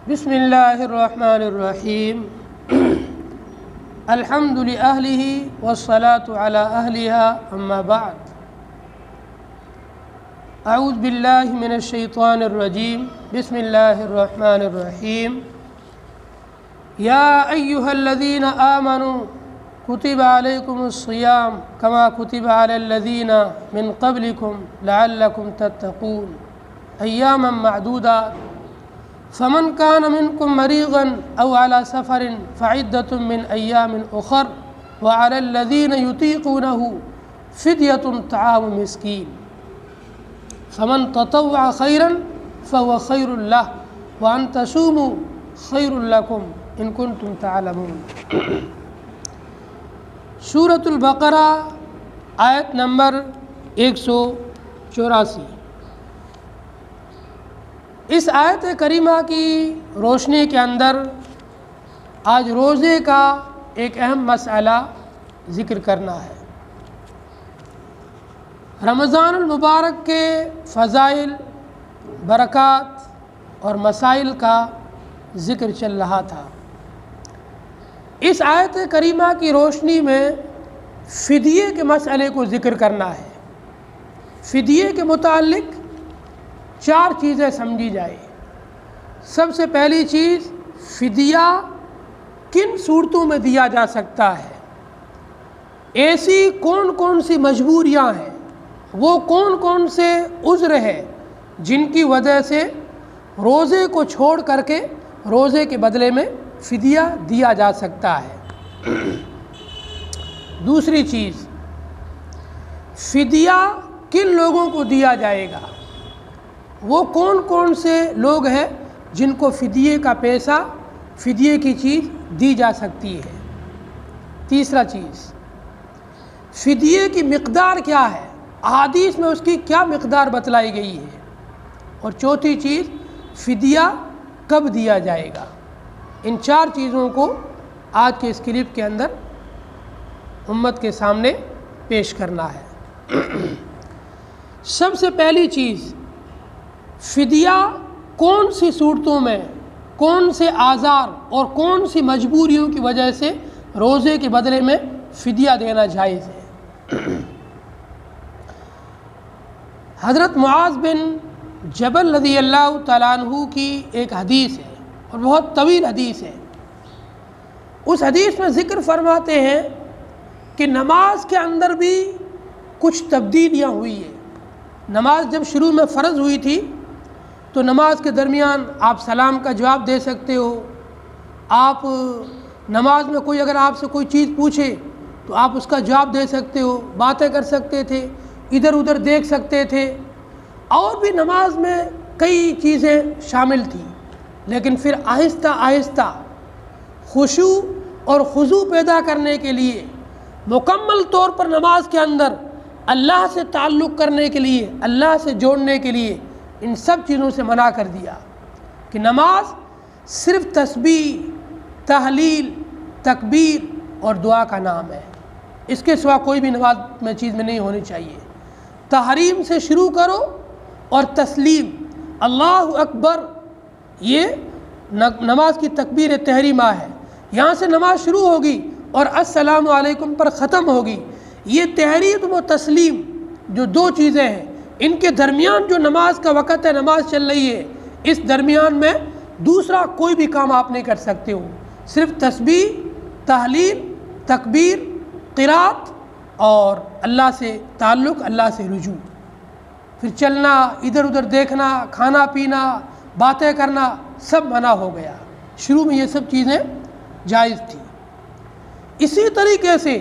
بسم اللہ الرحمن الرحیم الحمد لأہلہ والصلاة علی اہلہا اما بعد اعوذ باللہ من الشیطان الرجیم بسم اللہ الرحمن الرحیم یا ایہا الذین آمنوا کتب علیکم الصیام کما کتب علی الذین من قبلکم لعلکم تتقون ایاما معدودات فمن كان منكم مريضا أو على سفر فعدة من أيام أخر وعلى الذين يطيقونه فدية طعام مسكين فمن تطوع خيرا فهو خير له وأن تصوموا خير لكم إن كنتم تعلمون۔ سورۃ البقرہ آیت نمبر 184۔ اس آیت کریمہ کی روشنی کے اندر آج روزے کا ایک اہم مسئلہ ذکر کرنا ہے۔ رمضان المبارک کے فضائل، برکات اور مسائل کا ذکر چل رہا تھا۔ اس آیت کریمہ کی روشنی میں فدیے کے مسئلے کو ذکر کرنا ہے۔ فدیے کے متعلق 4 چیزیں سمجھی جائے۔ سب سے پہلی چیز، فدیہ کن صورتوں میں دیا جا سکتا ہے، ایسی کون کون سی مجبوریاں ہیں، وہ کون کون سے عذر ہیں جن کی وجہ سے روزے کو چھوڑ کر کے روزے کے بدلے میں فدیہ دیا جا سکتا ہے۔ دوسری چیز، فدیہ کن لوگوں کو دیا جائے گا، وہ کون کون سے لوگ ہیں جن کو فدیے کا پیسہ، فدیے کی چیز دی جا سکتی ہے۔ تیسرا چیز، فدیے کی مقدار کیا ہے، احادیث میں اس کی کیا مقدار بتلائی گئی ہے۔ اور چوتھی چیز، فدیہ کب دیا جائے گا۔ ان 4 چیزوں کو آج کے اس کلپ کے اندر امت کے سامنے پیش کرنا ہے۔ سب سے پہلی چیز، فدیہ کون سی صورتوں میں، کون سے آزار اور کون سی مجبوریوں کی وجہ سے روزے کے بدلے میں فدیہ دینا جائز ہے۔ حضرت معاذ بن جبل رضی اللہ تعالیٰ عنہ کی ایک حدیث ہے اور بہت طویل حدیث ہے۔ اس حدیث میں ذکر فرماتے ہیں کہ نماز کے اندر بھی کچھ تبدیلیاں ہوئی ہیں۔ نماز جب شروع میں فرض ہوئی تھی تو نماز کے درمیان آپ سلام کا جواب دے سکتے ہو، آپ نماز میں کوئی اگر آپ سے کوئی چیز پوچھے تو آپ اس کا جواب دے سکتے ہو، باتیں کر سکتے تھے، ادھر ادھر دیکھ سکتے تھے، اور بھی نماز میں کئی چیزیں شامل تھیں۔ لیکن پھر آہستہ آہستہ خشوع اور خضوع پیدا کرنے کے لیے، مکمل طور پر نماز کے اندر اللہ سے تعلق کرنے کے لیے، اللہ سے جوڑنے کے لیے ان سب چیزوں سے منع کر دیا کہ نماز صرف تسبیح، تحلیل، تکبیر اور دعا کا نام ہے، اس کے سوا کوئی بھی نماز میں چیز میں نہیں ہونی چاہیے۔ تحریم سے شروع کرو اور تسلیم، اللہ اکبر، یہ نماز کی تکبیر تحریمہ ہے، یہاں سے نماز شروع ہوگی اور السلام علیکم پر ختم ہوگی۔ یہ تحریم و تسلیم جو 2 چیزیں ہیں، ان کے درمیان جو نماز کا وقت ہے، نماز چل رہی ہے، اس درمیان میں دوسرا کوئی بھی کام آپ نہیں کر سکتے ہو، صرف تسبیح، تحلیل، تکبیر، قرات اور اللہ سے تعلق، اللہ سے رجوع۔ پھر چلنا، ادھر ادھر دیکھنا، کھانا پینا، باتیں کرنا سب منع ہو گیا۔ شروع میں یہ سب چیزیں جائز تھیں۔ اسی طریقے سے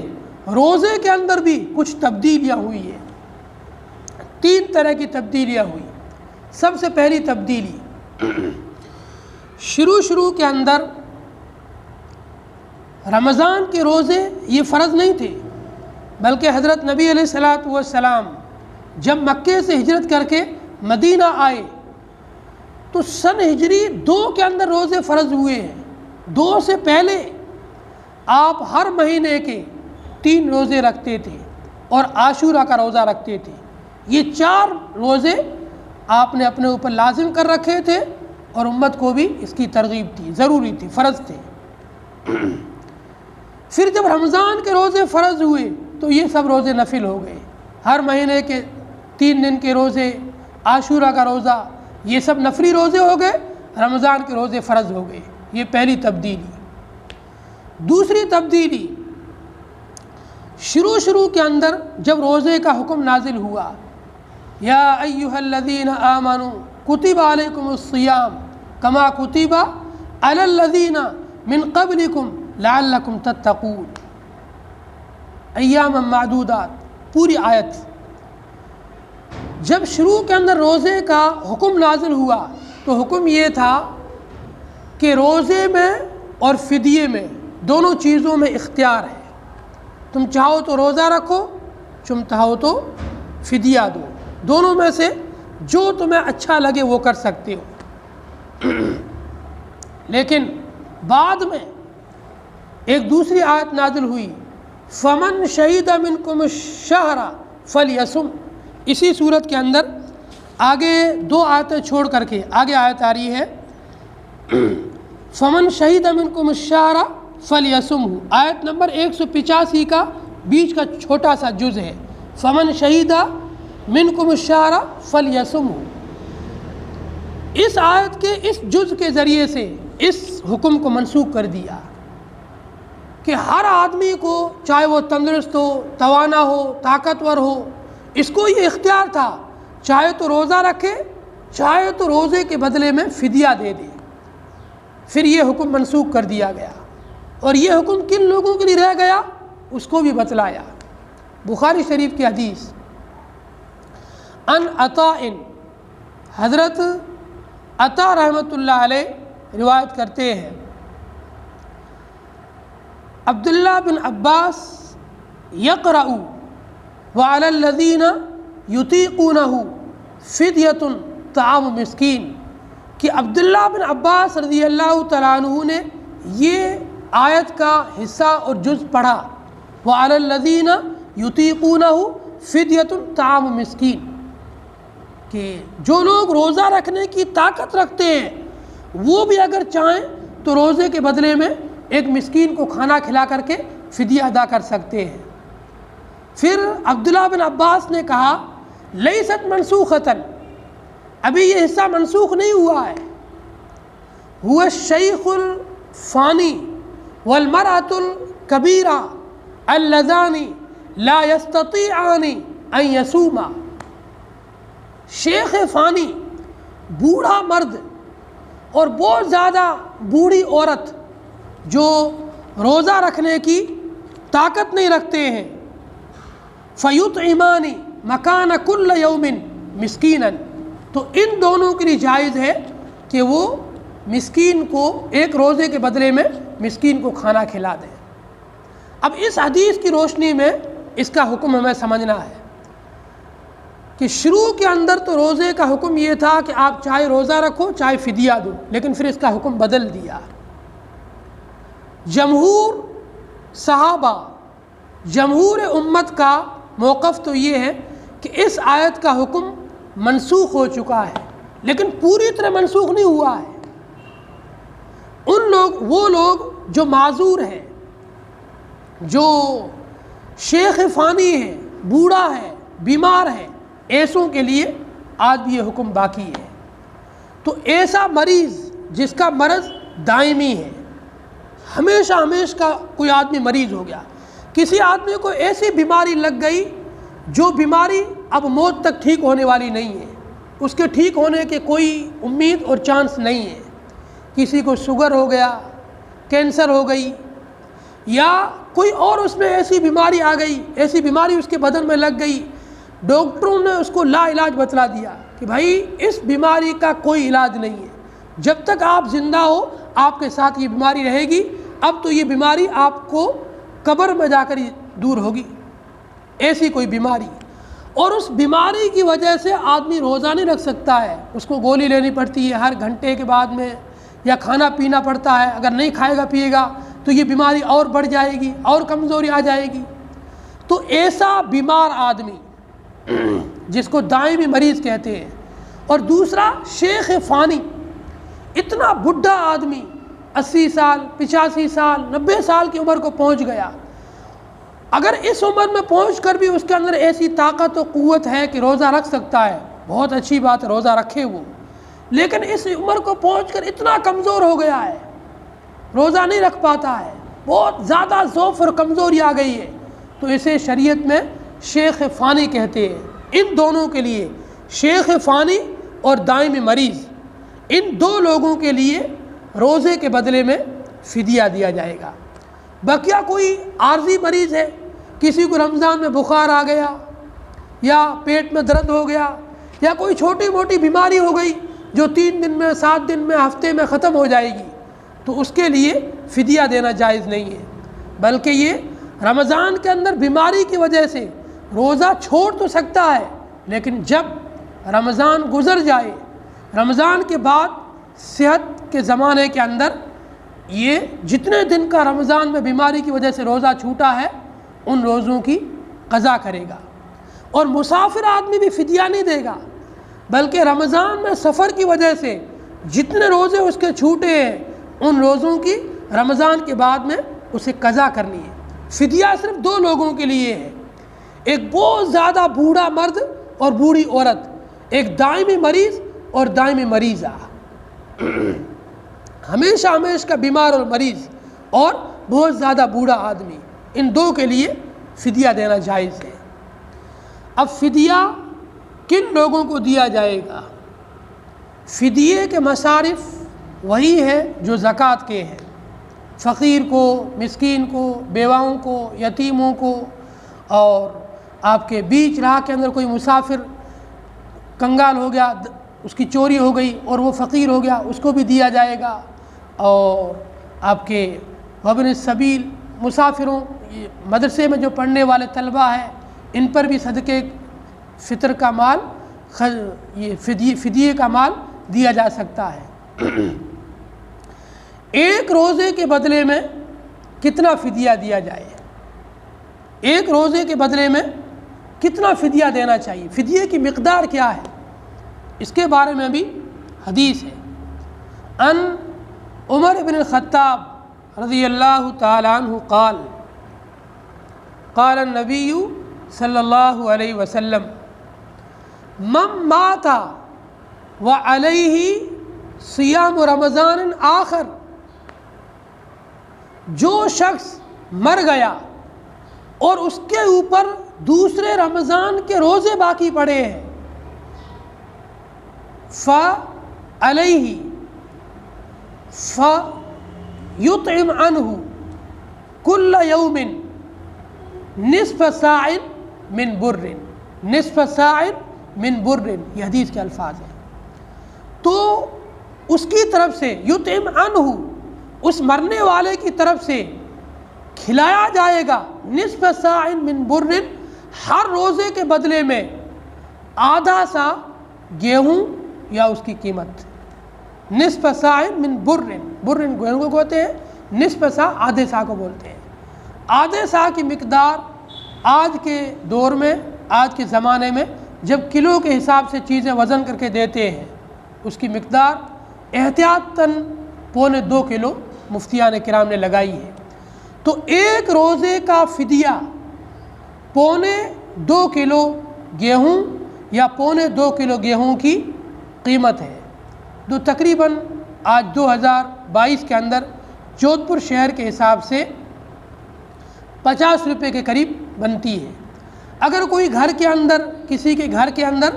روزے کے اندر بھی کچھ تبدیلیاں ہوئی ہیں۔ 3 طرح کی تبدیلیاں ہوئی۔ سب سے پہلی تبدیلی، شروع کے اندر رمضان کے روزے یہ فرض نہیں تھے، بلکہ حضرت نبی علیہ الصلوۃ والسلام جب مکے سے ہجرت کر کے مدینہ آئے تو سن ہجری 2 کے اندر روزے فرض ہوئے ہیں۔ 2 سے پہلے آپ ہر مہینے کے 3 روزے رکھتے تھے اور عاشورہ کا روزہ رکھتے تھے۔ یہ 4 روزے آپ نے اپنے اوپر لازم کر رکھے تھے اور امت کو بھی اس کی ترغیب تھی، ضروری تھی، فرض تھے۔ پھر جب رمضان کے روزے فرض ہوئے تو یہ سب روزے نفل ہو گئے، ہر مہینے کے 3 دن کے روزے، عاشورہ کا روزہ، یہ سب نفلی روزے ہو گئے، رمضان کے روزے فرض ہو گئے۔ یہ پہلی تبدیلی۔ دوسری تبدیلی، شروع کے اندر جب روزے کا حکم نازل ہوا، یا ایھا الذین آمنوا کتب علیکم الصیام کما کتب علی الذین من قبلکم لعلکم تتقون، ایاما معدودات، پوری آیت۔ جب شروع کے اندر روزے کا حکم نازل ہوا تو حکم یہ تھا کہ روزے میں اور فدیے میں، دونوں چیزوں میں اختیار ہے، تم چاہو تو روزہ رکھو، تم چاہو تو فدیہ دو، دونوں میں سے جو تمہیں اچھا لگے وہ کر سکتے ہو۔ لیکن بعد میں ایک دوسری آیت نازل ہوئی، فمن شہید منکم الشہر فلیصم۔ اسی صورت کے اندر آگے 2 آیتیں چھوڑ کر کے آگے آیت آ رہی ہے، فمن شہید منکم الشہر فلیصم، آیت نمبر 185 کا بیچ کا چھوٹا سا جز ہے، فمن شہید منکم الشہر فلیصم۔ اس آیت کے اس جز کے ذریعے سے اس حکم کو منسوخ کر دیا کہ ہر آدمی کو، چاہے وہ تندرست ہو، توانا ہو، طاقتور ہو، اس کو یہ اختیار تھا، چاہے تو روزہ رکھے، چاہے تو روزے کے بدلے میں فدیہ دے دے۔ پھر یہ حکم منسوخ کر دیا گیا، اور یہ حکم کن لوگوں کے لیے رہ گیا اس کو بھی بتلایا۔ بخاری شریف کی حدیث، ان عطاء، حضرت عطا رحمۃ اللہ علیہ روایت کرتے ہیں، عبداللہ بن عباس یقرأ وعلی الذین یطیقونہ فدیۃ طعام مسکین، کہ عبداللہ بن عباس رضی اللہ تعالیٰ عنہ نے یہ آیت کا حصہ اور جز پڑھا، وعلی الذین یطیقونہ فدیۃ طعام مسکین، کہ جو لوگ روزہ رکھنے کی طاقت رکھتے ہیں وہ بھی اگر چاہیں تو روزے کے بدلے میں ایک مسکین کو کھانا کھلا کر کے فدیہ ادا کر سکتے ہیں۔ پھر عبداللہ بن عباس نے کہا، لیست منسوخۃ، ابھی یہ حصہ منسوخ نہیں ہوا ہے، هو الشیخ الفانی والمرأة الکبیرہ اللذان لا یستطیعان ان یصوما، شیخ فانی، بوڑھا مرد اور بہت زیادہ بوڑھی عورت جو روزہ رکھنے کی طاقت نہیں رکھتے ہیں، فیطعمان مکان کل یوم مسکینا، تو ان دونوں کے لیے جائز ہے کہ وہ مسکین کو ایک روزے کے بدلے میں مسکین کو کھانا کھلا دیں۔ اب اس حدیث کی روشنی میں اس کا حکم ہمیں سمجھنا ہے کہ شروع کے اندر تو روزے کا حکم یہ تھا کہ آپ چاہے روزہ رکھو چاہے فدیہ دو، لیکن پھر اس کا حکم بدل دیا۔ جمہور صحابہ، جمہور امت کا موقف تو یہ ہے کہ اس آیت کا حکم منسوخ ہو چکا ہے، لیکن پوری طرح منسوخ نہیں ہوا ہے۔ وہ لوگ جو معذور ہیں، جو شیخ فانی ہے، بوڑھا ہے، بیمار ہے، ایسوں کے لیے آج بھی یہ حکم باقی ہے۔ تو ایسا مریض جس کا مرض دائمی ہے، ہمیشہ کا کوئی آدمی مریض ہو گیا، کسی آدمی کو ایسی بیماری لگ گئی جو بیماری اب موت تک ٹھیک ہونے والی نہیں ہے، اس کے ٹھیک ہونے کے کوئی امید اور چانس نہیں ہے، کسی کو شوگر ہو گیا، کینسر ہو گئی، یا کوئی اور اس میں ایسی بیماری آ گئی، ایسی بیماری اس کے بدن میں لگ گئی، ڈاکٹروں نے اس کو لا علاج بتلا دیا کہ بھائی اس بیماری کا کوئی علاج نہیں ہے، جب تک آپ زندہ ہو آپ کے ساتھ یہ بیماری رہے گی، اب تو یہ بیماری آپ کو قبر میں جا کر دور ہوگی، ایسی کوئی بیماری، اور اس بیماری کی وجہ سے آدمی روزہ نہیں رکھ سکتا ہے، اس کو گولی لینی پڑتی ہے ہر گھنٹے کے بعد میں، یا کھانا پینا پڑتا ہے، اگر نہیں کھائے گا پیے گا تو یہ بیماری اور بڑھ جائے گی اور کمزوری آ جائے گی۔ تو ایسا بیمار آدمی جس کو دائمی مریض کہتے ہیں، اور دوسرا شیخ فانی، اتنا بڈھا آدمی 80 سال 85 سال 90 سال کی عمر کو پہنچ گیا، اگر اس عمر میں پہنچ کر بھی اس کے اندر ایسی طاقت و قوت ہے کہ روزہ رکھ سکتا ہے، بہت اچھی بات ہے، روزہ رکھے وہ، لیکن اس عمر کو پہنچ کر اتنا کمزور ہو گیا ہے، روزہ نہیں رکھ پاتا ہے، بہت زیادہ ضعف اور کمزوری آ گئی ہے، تو اسے شریعت میں شیخ فانی کہتے ہیں۔ ان دونوں کے لیے، شیخ فانی اور دائمی مریض، ان دو لوگوں کے لیے روزے کے بدلے میں فدیہ دیا جائے گا۔ بقیہ کوئی عارضی مریض ہے، کسی کو رمضان میں بخار آ گیا یا پیٹ میں درد ہو گیا یا کوئی چھوٹی موٹی بیماری ہو گئی جو 3 دن میں 7 دن میں ہفتے میں ختم ہو جائے گی، تو اس کے لیے فدیہ دینا جائز نہیں ہے، بلکہ یہ رمضان کے اندر بیماری کی وجہ سے روزہ چھوڑ تو سکتا ہے، لیکن جب رمضان گزر جائے، رمضان کے بعد صحت کے زمانے کے اندر یہ جتنے دن کا رمضان میں بیماری کی وجہ سے روزہ چھوٹا ہے ان روزوں کی قضا کرے گا۔ اور مسافر آدمی بھی فدیہ نہیں دے گا، بلکہ رمضان میں سفر کی وجہ سے جتنے روزے اس کے چھوٹے ہیں ان روزوں کی رمضان کے بعد میں اسے قضا کرنی ہے۔ فدیہ صرف 2 لوگوں کے لیے ہے، ایک بہت زیادہ بوڑھا مرد اور بوڑھی عورت، ایک دائمی مریض اور دائمی مریضہ، ہمیشہ کا بیمار اور مریض اور بہت زیادہ بوڑھا آدمی، ان 2 کے لیے فدیہ دینا جائز ہے۔ اب فدیہ کن لوگوں کو دیا جائے گا؟ فدیے کے مصارف وہی ہے جو زکوٰۃ کے ہیں، فقیر کو، مسکین کو، بیواؤں کو، یتیموں کو، اور آپ کے بیچ راہ کے اندر کوئی مسافر کنگال ہو گیا، اس کی چوری ہو گئی اور وہ فقیر ہو گیا، اس کو بھی دیا جائے گا، اور آپ کے وابن السبیل مسافروں، مدرسے میں جو پڑھنے والے طلبہ ہیں ان پر بھی صدقے فطر کا مال، یہ فدیے کا مال دیا جا سکتا ہے۔ ایک روزے کے بدلے میں کتنا فدیہ دیا جائے؟ ایک روزے کے بدلے میں کتنا فدیہ دینا چاہیے؟ فدیے کی مقدار کیا ہے؟ اس کے بارے میں بھی حدیث ہے۔ ان عمر بن الخطاب رضی اللہ تعالی عنہ قال قال النبی صلی اللہ علیہ وسلم من مات وعلیہ صیام رمضان آخر، جو شخص مر گیا اور اس کے اوپر دوسرے رمضان کے روزے باقی پڑے ہیں، فعلیہ فیطعم عنہ کل یوم نصف ساع من بر، نصف ساع من بر، یہ حدیث کے الفاظ ہیں۔ تو اس کی طرف سے یطعم عنہ، اس مرنے والے کی طرف سے کھلایا جائے گا نصف ساع من بر، ہر روزے کے بدلے میں آدھا سا گیہوں یا اس کی قیمت، نصف ساع من بر، بر گیہوں کو کہتے ہیں، نصف سا آدھے سا کو بولتے ہیں۔ آدھے سا کی مقدار آج کے دور میں، آج کے زمانے میں جب کلو کے حساب سے چیزیں وزن کر کے دیتے ہیں، اس کی مقدار احتیاطاً 1.25 کلو مفتیان کرام نے لگائی ہے۔ تو ایک روزے کا فدیہ 1.25 کلو گیہوں یا 1.25 کلو گیہوں کی قیمت ہے، جو تقریباً آج 2022 کے اندر جودھ پور شہر کے حساب سے 50 روپے کے قریب بنتی ہے۔ اگر کوئی گھر کے اندر، کسی کے گھر کے اندر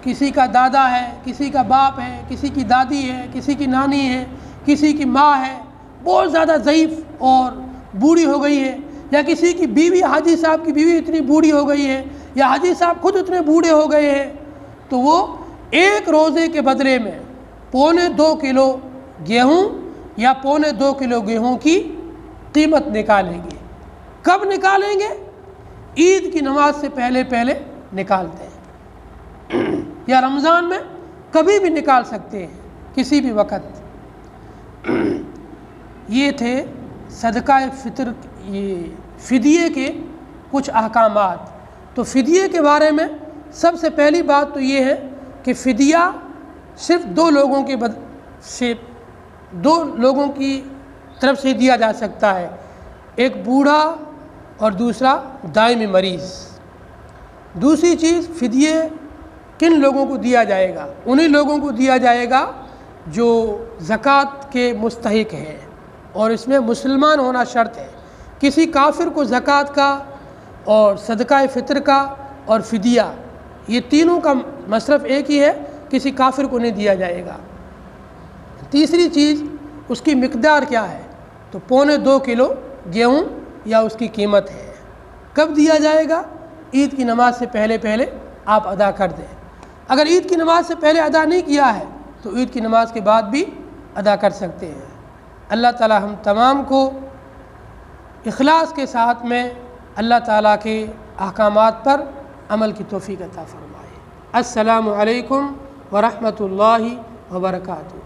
کسی کا دادا ہے، کسی کا باپ ہے، کسی کی دادی ہے، کسی کی نانی ہے، کسی کی ماں ہے، بہت زیادہ ضعیف اور بوڑھی ہو گئی ہے، یا کسی کی بیوی، حاجی صاحب کی بیوی اتنی بوڑھی ہو گئی ہے، یا حاجی صاحب خود اتنے بوڑھے ہو گئے ہیں، تو وہ ایک روزے کے بدلے میں 1.25 کلو گیہوں یا 1.25 کلو گیہوں کی قیمت نکالیں گے۔ کب نکالیں گے؟ عید کی نماز سے پہلے پہلے نکالتے ہیں، یا رمضان میں کبھی بھی نکال سکتے ہیں، کسی بھی وقت۔ یہ تھے صدقہ فطر، یہ فدیے کے کچھ احکامات۔ تو فدیے کے بارے میں سب سے پہلی بات تو یہ ہے کہ فدیہ صرف 2 لوگوں کے سے دو لوگوں کی طرف سے دیا جا سکتا ہے، ایک بوڑھا اور دوسرا دائمی مریض۔ دوسری چیز، فدیے کن لوگوں کو دیا جائے گا؟ انہی لوگوں کو دیا جائے گا جو زکوٰۃ کے مستحق ہیں، اور اس میں مسلمان ہونا شرط ہے۔ کسی کافر کو زکوٰۃ کا اور صدقہ فطر کا اور فدیہ، یہ تینوں کا مصرف ایک ہی ہے، کسی کافر کو نہیں دیا جائے گا۔ تیسری چیز، اس کی مقدار کیا ہے؟ تو 2.25 کلو گیہوں یا اس کی قیمت ہے۔ کب دیا جائے گا؟ عید کی نماز سے پہلے آپ ادا کر دیں۔ اگر عید کی نماز سے پہلے ادا نہیں کیا ہے تو عید کی نماز کے بعد بھی ادا کر سکتے ہیں۔ اللہ تعالی ہم تمام کو اخلاص کے ساتھ میں اللہ تعالیٰ کے احکامات پر عمل کی توفیق عطا فرمائے۔ السلام علیکم ورحمۃ اللہ وبرکاتہ۔